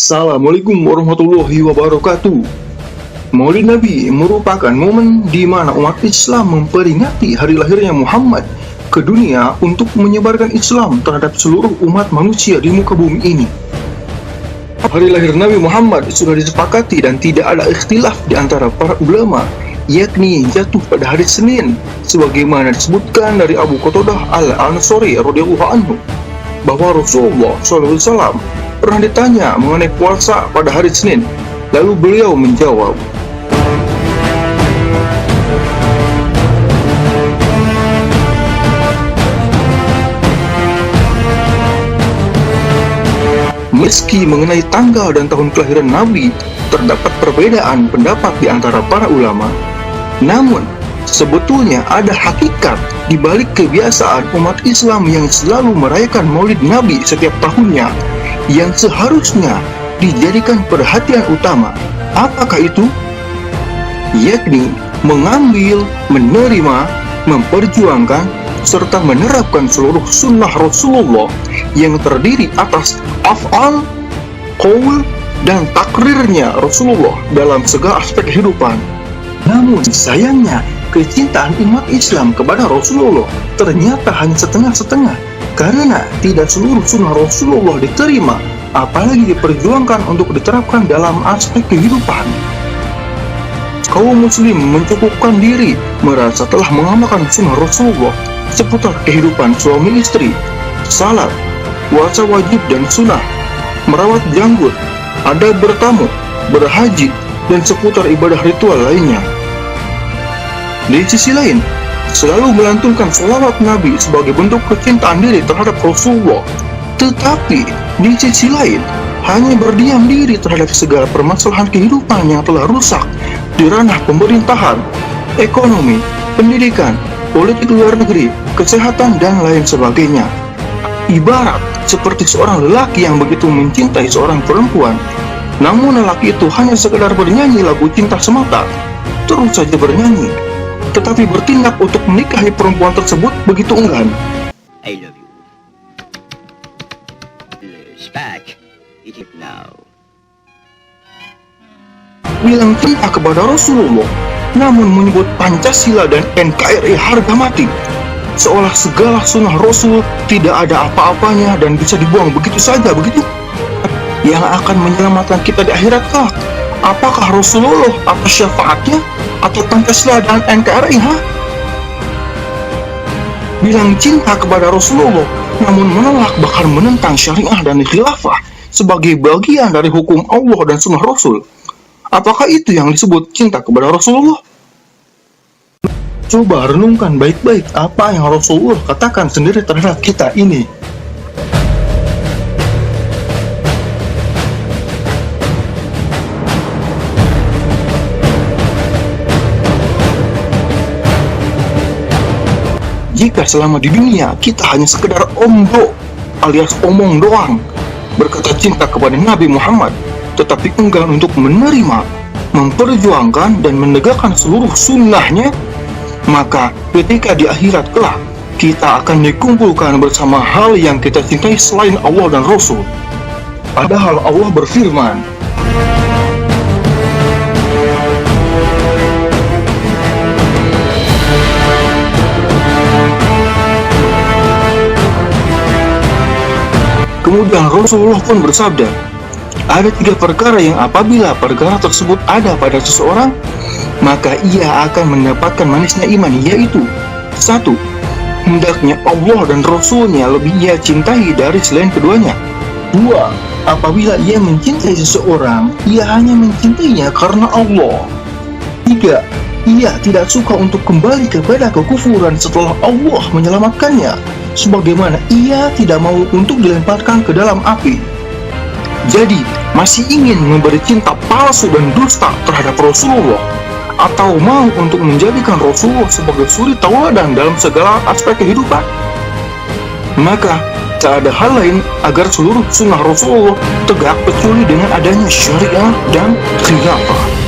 Assalamualaikum warahmatullahi wabarakatuh. Maulid Nabi merupakan momen di mana umat Islam memperingati hari lahirnya Muhammad ke dunia untuk menyebarkan Islam terhadap seluruh umat manusia di muka bumi ini. Hari lahir Nabi Muhammad sudah disepakati dan tidak ada ikhtilaf di antara para ulama, yakni jatuh pada hari Senin, sebagaimana disebutkan dari Abu Qatadah al-Ansari radhiyallahu anhu, bahwa Rasulullah SAW pernah ditanya mengenai puasa pada hari Senin, lalu beliau menjawab, meski mengenai tanggal dan tahun kelahiran Nabi terdapat perbedaan pendapat di antara para ulama, namun sebetulnya ada hakikat di balik kebiasaan umat Islam yang selalu merayakan Maulid Nabi setiap tahunnya, yang seharusnya dijadikan perhatian utama. Apakah itu? Yakni mengambil, menerima, memperjuangkan, serta menerapkan seluruh sunnah Rasulullah yang terdiri atas af'al, qaul, dan takrirnya Rasulullah dalam segala aspek kehidupan. Namun sayangnya, kecintaan umat Islam kepada Rasulullah ternyata hanya setengah-setengah, karena tidak seluruh sunnah Rasulullah diterima, apalagi diperjuangkan untuk diterapkan dalam aspek kehidupan. Kaum muslim mencukupkan diri merasa telah mengamalkan sunnah Rasulullah seputar kehidupan suami istri, salat, puasa wajib dan sunnah, merawat janggut, adab bertamu, berhaji, dan seputar ibadah ritual lainnya. Di sisi lain, selalu melantunkan sholawat Nabi sebagai bentuk kecintaan diri terhadap Rasulullah, tetapi di sisi lain hanya berdiam diri terhadap segala permasalahan kehidupan yang telah rusak di ranah pemerintahan, ekonomi, pendidikan, politik luar negeri, kesehatan, dan lain sebagainya. Ibarat seperti seorang lelaki yang begitu mencintai seorang perempuan, namun lelaki itu hanya sekedar bernyanyi lagu cinta semata, terus saja bernyanyi, tetapi bertindak untuk menikahi perempuan tersebut begitu enggan. I love you. Back. Eat it now. Bilang cinta kepada Rasulullah, namun menyebut Pancasila dan NKRI harga mati, seolah segala sunnah Rasul tidak ada apa-apanya dan bisa dibuang begitu saja. Begitu yang akan menyelamatkan kita di akhirat kelak, apakah Rasulullah atau syafaatnya, atau Pancasila dan NKRI? Bilang cinta kepada Rasulullah, namun menolak bahkan menentang syariah dan khilafah sebagai bagian dari hukum Allah dan sunnah Rasul. Apakah itu yang disebut cinta kepada Rasulullah? Coba renungkan baik-baik apa yang Rasulullah katakan sendiri terhadap kita ini. Jika selama di dunia kita hanya sekedar omdo alias omong doang, berkata cinta kepada Nabi Muhammad, tetapi enggan untuk menerima, memperjuangkan, dan menegakkan seluruh sunnahnya, maka ketika di akhirat kelak, kita akan dikumpulkan bersama hal yang kita cintai selain Allah dan Rasul. Padahal Allah berfirman, kemudian Rasulullah pun bersabda, ada 3 perkara yang apabila perkara tersebut ada pada seseorang, maka ia akan mendapatkan manisnya iman, yaitu 1. Hendaknya Allah dan Rasulnya lebih ia cintai dari selain keduanya. 2. Apabila ia mencintai seseorang, ia hanya mencintainya karena Allah. 3. Ia tidak suka untuk kembali kepada kekufuran setelah Allah menyelamatkannya, sebagaimana ia tidak mau untuk dilemparkan ke dalam api. Jadi, masih ingin memberi cinta palsu dan dusta terhadap Rasulullah, atau mau untuk menjadikan Rasulullah sebagai suri tauladan dalam segala aspek kehidupan? Maka, tak ada hal lain agar seluruh sunnah Rasulullah tegak kecuali dengan adanya syariah dan khilafah.